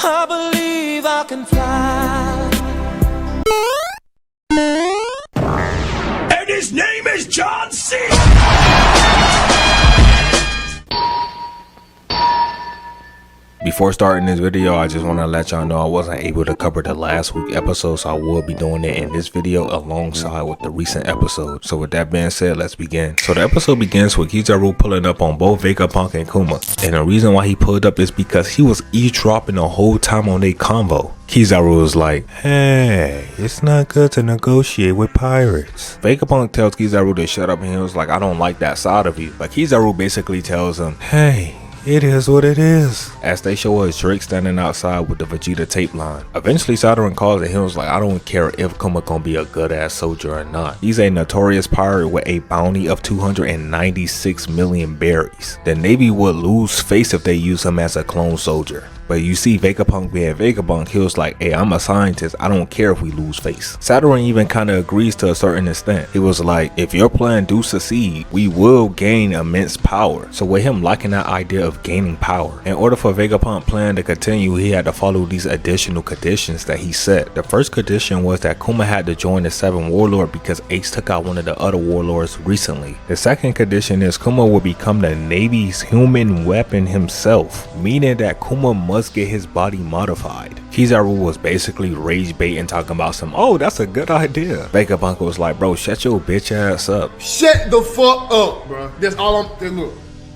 I believe I can fly. And his name is John C. Before starting this video, I just want to let y'all know I wasn't able to cover the last week episode, so I will be doing it in this video alongside with the recent episode. So with that being said, let's begin. So the episode begins with Kizaru pulling up on both Vegapunk and Kuma, and the reason why he pulled up is because he was eavesdropping the whole time on their convo. Kizaru was like, hey, it's not good to negotiate with pirates. Vegapunk tells Kizaru to shut up, and he was like, I don't like that side of you. But Kizaru basically tells him, hey, it is what it is, as they show us Drake standing outside with the Vegeta tape line. Eventually Saturn calls and he was like, I don't care if Kuma gonna be a good ass soldier or not. He's a notorious pirate with a bounty of 296 million berries. The Navy would lose face if they use him as a clone soldier. But you see Vegapunk being Vegapunk, he was like, hey, I'm a scientist, I don't care if we lose face. Saturn even kinda agrees to a certain extent. He was like, if your plan do succeed, we will gain immense power. So with him liking that idea of gaining power, in order for Vegapunk plan to continue, he had to follow these additional conditions that he set. The first condition was that Kuma had to join the 7 Warlord because Ace took out one of the other warlords recently. The second condition is Kuma will become the Navy's human weapon himself, meaning that Kuma must get his body modified. Kizaru was basically rage baiting, talking about some, oh, that's a good idea. Vegapunk was like, bro, shut your bitch ass up. Shut the fuck up, bro. That's all look,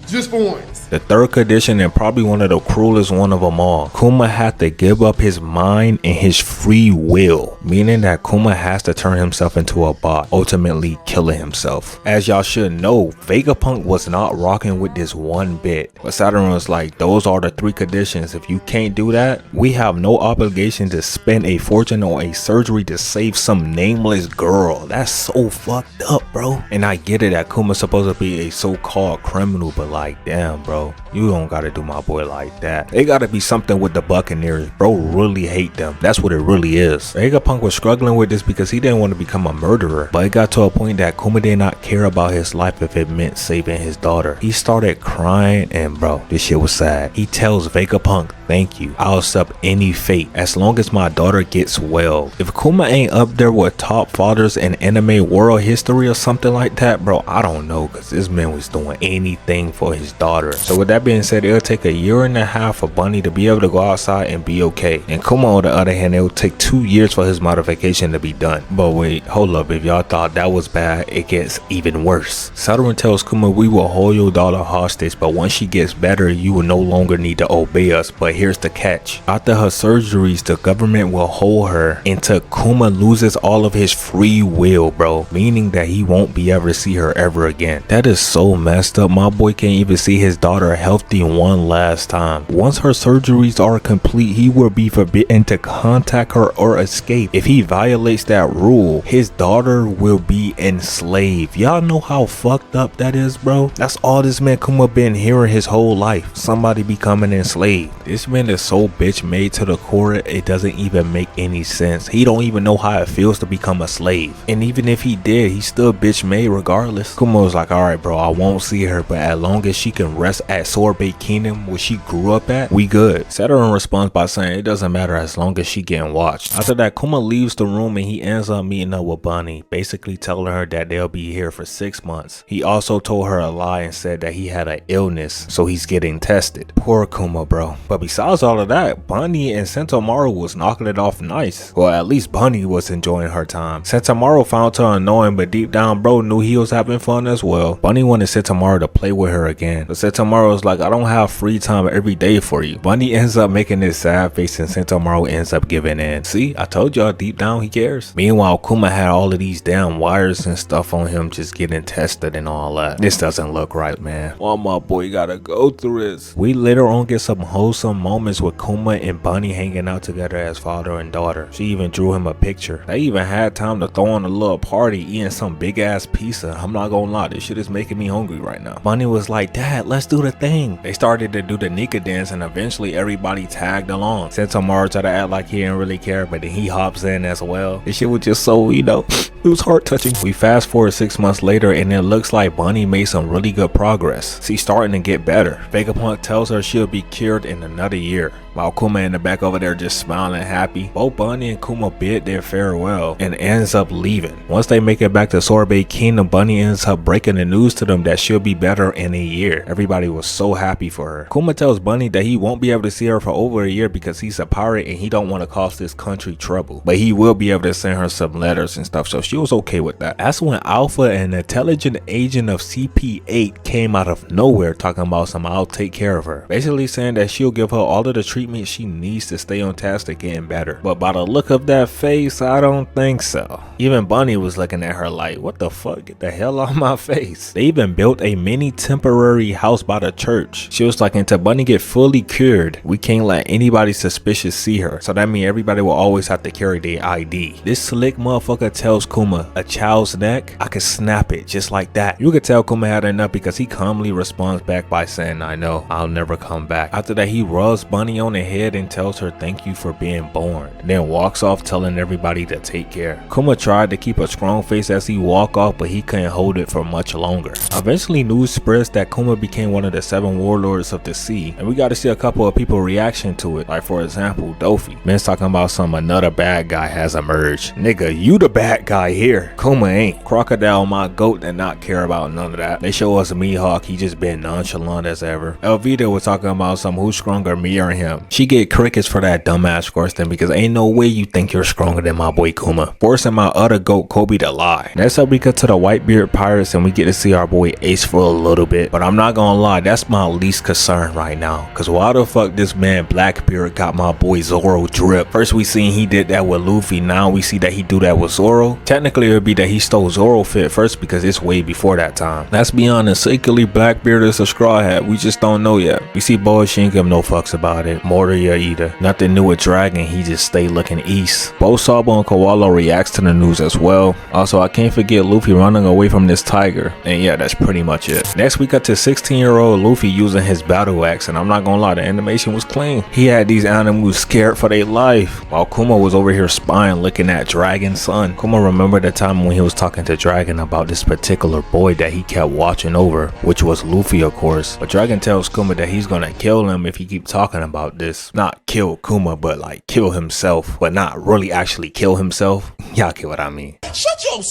just for once. The third condition, and probably one of the cruelest one of them all, Kuma had to give up his mind and his free will, meaning that Kuma has to turn himself into a bot, ultimately killing himself. As y'all should know, Vegapunk was not rocking with this one bit, but Saturn was like, those are the 3 conditions. If you can't do that, we have no obligation to spend a fortune on a surgery to save some nameless girl. That's so fucked up, bro. And I get it that Kuma's supposed to be a so-called criminal, but like, damn, bro, you don't gotta do my boy like that. It gotta be something with the Buccaneers. Bro really hate them. That's what it really is. Vegapunk was struggling with this because he didn't want to become a murderer, but it got to a point that Kuma did not care about his life if it meant saving his daughter. He started crying, and bro, this shit was sad. He tells Vegapunk, thank you, I'll accept any fate as long as my daughter gets well. If Kuma ain't up there with top fathers in anime world history or something like that, bro, I don't know, because this man was doing anything for his daughter. So with that being said, it'll take a year and a half for Bonney to be able to go outside and be okay. And Kuma, on the other hand, it'll take 2 years for his modification to be done. But wait, hold up, if y'all thought that was bad, it gets even worse. Saturn tells Kuma, we will hold your daughter hostage, but once she gets better, you will no longer need to obey us. But here's the catch. After her surgeries, the government will hold her until Kuma loses all of his free will, bro. Meaning that he won't be able to see her ever again. That is so messed up. My boy can't even see his daughter healthy one last time. Once her surgeries are complete, he will be forbidden to contact her or escape. If he violates that rule, his daughter will be enslaved. Y'all know how fucked up that is, bro? That's all this man Kuma been hearing his whole life. Somebody becoming enslaved. This man is so bitch made to the core, it doesn't even make any sense. He don't even know how it feels to become a slave. And even if he did, he's still bitch made regardless. Kuma was like, alright bro, I won't see her, but as long as she can rest at Sorbet Kingdom where she grew up at, we good. Saturn responds by saying it doesn't matter as long as she getting watched. After that, Kuma leaves the room and he ends up meeting up with Bonney, basically telling her that they'll be here for 6 months. He also told her a lie and said that he had an illness, so he's getting tested. Poor Kuma, bro. But besides all of that, Bonney and Sentomaru was knocking it off nice. Well, at least Bonney was enjoying her time. Sentomaru found her annoying, but deep down bro knew he was having fun as well. Bonney wanted Sentomaru to play with her again, but Sentomaru was like, I don't have free time every day for you. Bonney ends up making this sad face and Sentomaru ends up giving in. See, I told y'all deep down he cares. Meanwhile, Kuma had all of these damn wires and stuff on him just getting tested and all that. This doesn't look right, man. Why my boy gotta go through this? We later on get some wholesome moments with Kuma and Bonney hanging out together as father and daughter. She even drew him a picture. They even had time to throw on a little party eating some big ass pizza. I'm not gonna lie, this shit is making me hungry right now. Bonney was like, Dad, let's do the thing. They started to do the Nika dance and eventually everybody tagged along. Sentomaru tried to act like he didn't really care, but then he hops in as well. This shit was just so, you know, It was heart touching. We fast forward 6 months later and it looks like Bonney made some really good progress. She's starting to get better. Vegapunk tells her she'll be cured in another year. While Kuma in the back over there just smiling happy, both Bonney and Kuma bid their farewell and ends up leaving. Once they make it back to Sorbet Kingdom, Bonney ends up breaking the news to them that she'll be better in a year. Everybody was so happy for her. Kuma tells Bonney that he won't be able to see her for over a year because he's a pirate and he don't want to cause this country trouble. But he will be able to send her some letters and stuff, so she was okay with that. That's when Alpha, an intelligent agent of CP8, came out of nowhere talking about some I'll take care of her. Basically saying that she'll give her all of the treatment she needs to stay on task to getting better. But by the look of that face, I don't think so. Even Bonney was looking at her like, what the fuck, get the hell off my face. They even built a mini temporary house by the church. She was like, until Bonney get fully cured, we can't let anybody suspicious see her. So that means everybody will always have to carry their ID. This slick motherfucker tells Kuma, a child's neck, I could snap it just like that. You could tell Kuma had enough because he calmly responds back by saying, I know, I'll never come back. After that, he rubs Bonney on the head and tells her thank you for being born, then walks off telling everybody to take care. Kuma tried to keep a strong face as he walked off, but he couldn't hold it for much longer. Eventually, news spreads that Kuma became one of the 7 warlords of the sea, and we got to see a couple of people reaction to it. Like for example, Luffy. Man's talking about another bad guy has emerged. Nigga, you the bad guy here. Kuma ain't. Crocodile, my goat, did not care about none of that. They show us Mihawk, he just been nonchalant as ever. Elvita was talking about who's stronger, me or him. She get crickets for that dumbass question because ain't no way you think you're stronger than my boy Kuma, forcing my other goat Kobe to lie. Next up we cut to the Whitebeard Pirates and we get to see our boy Ace for a little bit, but I'm not gonna lie, that's my least concern right now, cause why the fuck this man Blackbeard got my boy Zoro drip? First we seen he did that with Luffy, now we see that he do that with Zoro. Technically it would be that he stole Zoro fit first because it's way before that time. Let's be honest, secretly Blackbeard is a straw hat, we just don't know yet. We see boy, she ain't give no fucks about it. Mortar either. Nothing new with Dragon, he just stay looking east. Both Sabo and Koala reacts to the news as well. Also, I can't forget Luffy running away from this tiger. And yeah, that's pretty much it. Next we got to 16-year-old Luffy using his battle axe, and I'm not gonna lie, the animation was clean. He had these animals scared for their life, while Kuma was over here spying looking at Dragon's son. Kuma remembered the time when he was talking to Dragon about this particular boy that he kept watching over, which was Luffy of course. But Dragon tells Kuma that he's gonna kill him if he keep talking about this. Not kill Kuma, but like kill himself, but not really actually kill himself. Y'all get what I mean. Shut your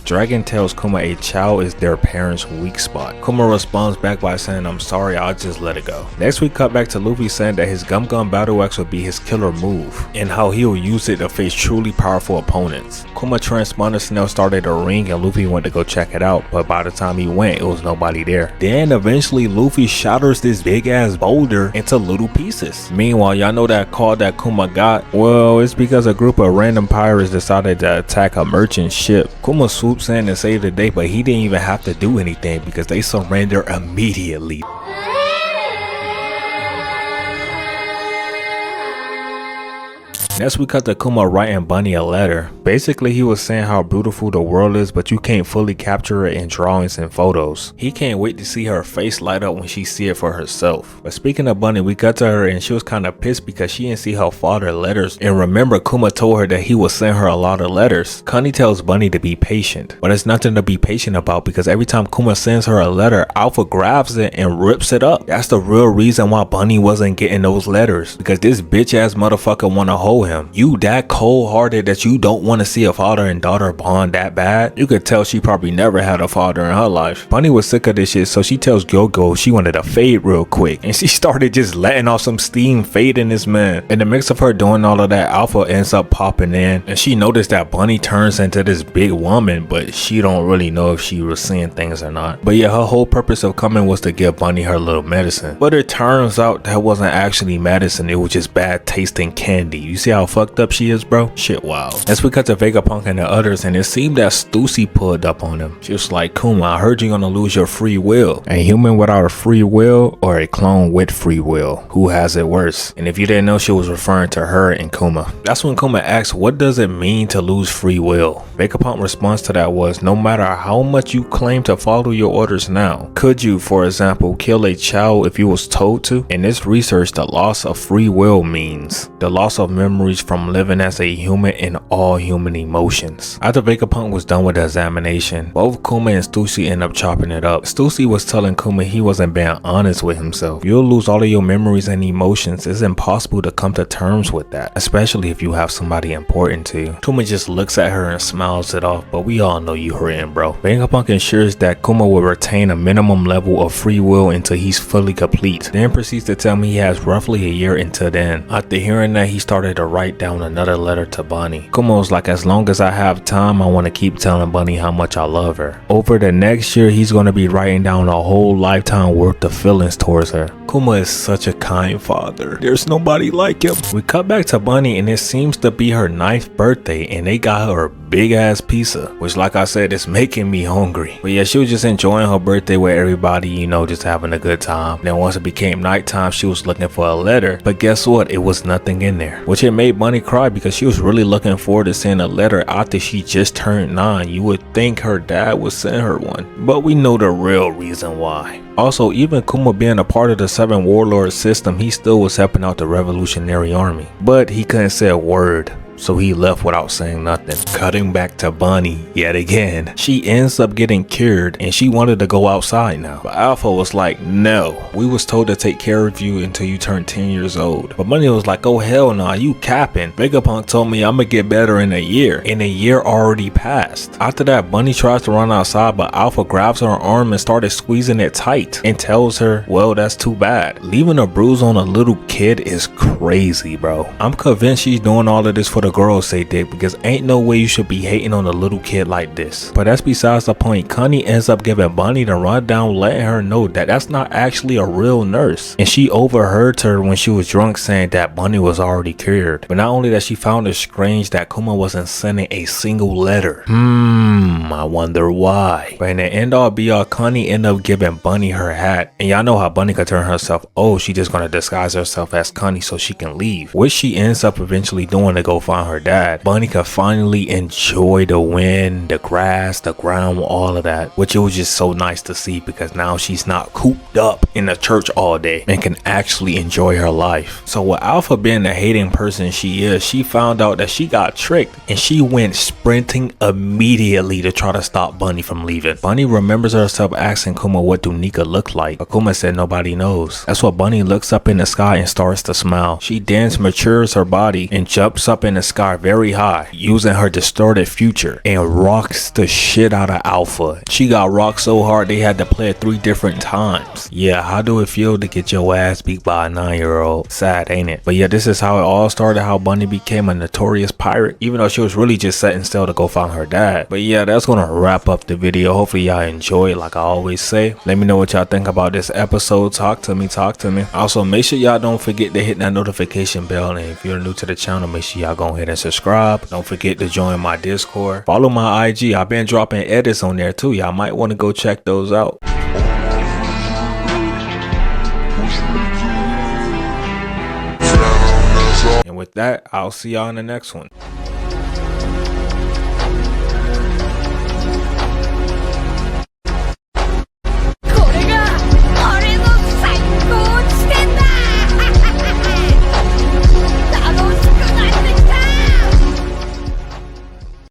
Dragon tells Kuma a child is their parents' weak spot. Kuma responds back by saying, I'm sorry, I'll just let it go. Next we cut back to Luffy saying that his Gum Gum Battle Axe would be his killer move, and how he'll use it to face truly powerful opponents. Kuma transponder Snell started a ring and Luffy went to go check it out, but by the time he went, it was nobody there. Then eventually Luffy shatters this big ass boulder into little pieces. Meanwhile, y'all know that call that Kuma got? Well, it's because a group of random pirates decided to attack a merchant ship. Kuma swoops in and saved the day, but he didn't even have to do anything because they surrender immediately. Next we cut to Kuma writing Bonney a letter. Basically he was saying how beautiful the world is, but you can't fully capture it in drawings and photos. He can't wait to see her face light up when she see it for herself. But speaking of Bonney, we cut to her and she was kind of pissed because she didn't see her father letters, and remember Kuma told her that he would send her a lot of letters. Connie tells Bonney to be patient, but it's nothing to be patient about because every time Kuma sends her a letter, Alpha grabs it and rips it up. That's the real reason why Bonney wasn't getting those letters, because this bitch ass motherfucker wanna hold him. You that cold hearted that you don't want to see a father and daughter bond that bad? You could tell she probably never had a father in her life. Bonney was sick of this shit, so she tells Go-Go she wanted to fade real quick, and she started just letting off some steam fading this man. In the mix of her doing all of that, Alpha ends up popping in, and she noticed that Bonney turns into this big woman, but she don't really know if she was seeing things or not. But yeah, her whole purpose of coming was to give Bonney her little medicine, but it turns out that wasn't actually medicine, it was just bad tasting candy. You see how fucked up she is, bro? Shit wild. As we cut to Vegapunk and the others, and it seemed that Stussy pulled up on him. She was like, Kuma, I heard you're gonna lose your free will. A human without a free will or a clone with free will? Who has it worse? And if you didn't know, she was referring to her and Kuma. That's when Kuma asks, what does it mean to lose free will? Vegapunk response to that was, no matter how much you claim to follow your orders now, could you, for example, kill a child if you was told to? In this research, the loss of free will means the loss of memory memories from living as a human and all human emotions. After Vegapunk was done with the examination, both Kuma and Stussy ended up chopping it up. Stussy was telling Kuma he wasn't being honest with himself. You'll lose all of your memories and emotions. It's impossible to come to terms with that, especially if you have somebody important to you. Kuma just looks at her and smiles it off, but we all know you hurting, bro. Vegapunk ensures that Kuma will retain a minimum level of free will until he's fully complete, then proceeds to tell me he has roughly a year until then. After hearing that, he started to write down another letter to Bonney. Kuma was like, as long as I have time, I want to keep telling Bonney how much I love her. Over the next year, he's going to be writing down a whole lifetime worth of feelings towards her. Kuma is such a kind father. There's nobody like him. We cut back to Bonney and it seems to be her 9th birthday and they got her a big ass pizza, which like I said is making me hungry. But yeah, she was just enjoying her birthday with everybody, you know, just having a good time. Then once it became nighttime, she was looking for a letter, but guess what? It was nothing in there, which it made Bonney cry because she was really looking forward to seeing a letter after she just turned 9. You would think her dad would send her one, but we know the real reason why. Also, even Kuma being a part of the 7 warlord system, he still was helping out the revolutionary army, but he couldn't say a word, so he left without saying nothing. Cutting back to Bonney yet again. She ends up getting cured and she wanted to go outside now, but Alpha was like, no, we was told to take care of you until you turn 10 years old. But Bonney was like, oh hell no, you capping. Vegapunk told me I'm gonna get better in a year, and a year already passed. After that, Bonney tries to run outside, but Alpha grabs her arm and started squeezing it tight and tells her, well, that's too bad. Leaving a bruise on a little kid is crazy, bro. I'm convinced she's doing all of this for the girls' sake, Dick, because ain't no way you should be hating on a little kid like this. But that's besides the point. Connie ends up giving Bonney the rundown, letting her know that that's not actually a real nurse, and she overheard her when she was drunk saying that Bonney was already cured. But not only that, she found it strange that Kuma wasn't sending a single letter. I wonder why. But in the end all be all, Connie ended up giving Bonney her hat, and y'all know how Bonney could turn herself, oh, she just gonna disguise herself as Connie so she can leave, which she ends up eventually doing to go find her dad. Bonney could finally enjoy the wind, the grass, the ground, all of that, which it was just so nice to see, because now she's not cooped up in the church all day and can actually enjoy her life. So with Alpha being the hating person she is, she found out that she got tricked and she went sprinting immediately to try to stop Bonney from leaving. Bonney remembers herself asking Kuma what do Nika look like, but Kuma said nobody knows. That's what Bonney looks up in the sky and starts to smile. She then matures her body and jumps up in the sky very high using her distorted future and rocks the shit out of Alpha. She got rocked so hard they had to play it 3 different times. Yeah, how do it feel to get your ass beat by a 9-year-old? Sad, ain't it? But yeah, this is how it all started, how Bonney became a notorious pirate, even though she was really just setting sail to go find her dad. But yeah, that's gonna wrap up the video. Hopefully y'all enjoy it. Like I always say, let me know what y'all think about this episode. Talk to me. Also, make sure y'all don't forget to hit that notification bell, and if you're new to the channel, make sure y'all go ahead and subscribe. Don't forget to join my Discord. Follow my IG. I've been dropping edits on there too. Y'all might want to go check those out. And with that, I'll see y'all in the next one.